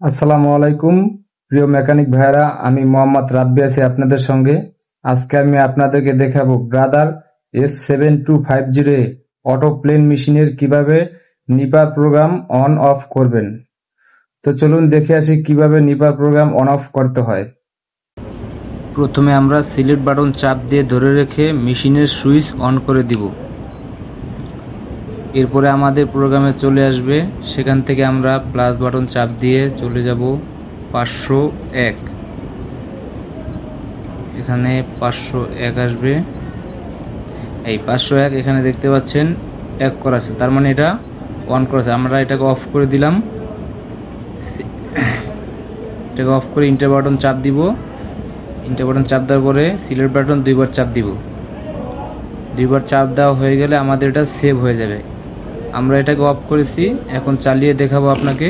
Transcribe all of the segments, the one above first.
আসসালামু আলাইকুম প্রিয় মেকানিক ভাইরা, আমি মোহাম্মদ রাব্বি আছি আপনাদের সঙ্গে। আজকে আমি আপনাদেরকে দেখাবো ব্রাদার S7250 অটো প্লেন মেশিনের কিভাবে নিপার প্রোগ্রাম অন অফ করবেন। তো চলুন দেখে আসি কিভাবে নিপার প্রোগ্রাম অন অফ করতে হয়। প্রথমে আমরা সিলেক্ট বাটন চাপ দিয়ে ধরে রেখে মেশিনের সুইচ অন করে দিব। এরপরে আমাদের প্রোগ্রামে চলে আসবে, সেখান থেকে আমরা প্লাস বাটন চাপ দিয়ে চলে যাব 501। এখানে 501 আসবে। এই 501 এখানে দেখতে পাচ্ছেন এক করা আছে, তার মানে এটা অন করা আছে। আমরা এটাকে অফ করে দিলাম। এটাকে অফ করে ইন্টার বাটন চাপ দিব। ইন্টার বাটন চাপ দেওয়ার পরে সিলেক্ট বাটন দুইবার চাপ দিব। দুইবার চাপ দেওয়া হয়ে গেলে আমাদের এটা সেভ হয়ে যাবে। আমরা এটাকে অফ করেছি, এখন চালিয়ে দেখাবো আপনাকে।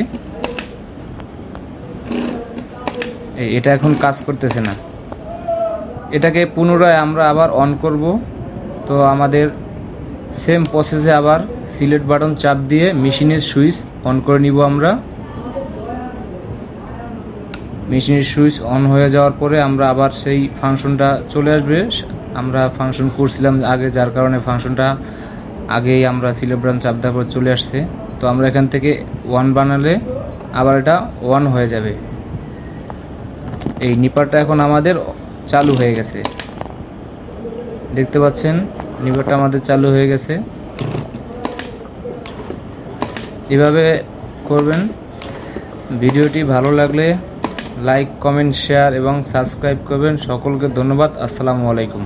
এটা এখন কাজ করতেছে না। এটাকে পুনরায় আমরা আবার অন করব। তো আমাদের সেম প্রসেসে আবার সিলেক্ট বাটন চাপ দিয়ে মেশিনের সুইচ অন করে নিব। আমরা মেশিনের সুইচ অন হয়ে যাওয়ার পরে আমরা আবার সেই ফাংশনটা চলে আসবে। আমরা ফাংশন করছিলাম আগে, যার কারণে ফাংশনটা আগেই আমরা সিলেক্ট বাটন চাপ দেওয়ার পর চলে আসছে। তো আমরা এখান থেকে 1 বানালে আবার এটা 1 হয়ে যাবে। এই নিপারটা এখন আমাদের চালু হয়ে গেছে, দেখতে পাচ্ছেন নিপারটা আমাদের চালু হয়ে গেছে। এভাবে করবেন। ভিডিওটি ভালো লাগলে লাইক, কমেন্ট, শেয়ার এবং সাবস্ক্রাইব করবেন। সকলকে ধন্যবাদ। আসসালামু আলাইকুম।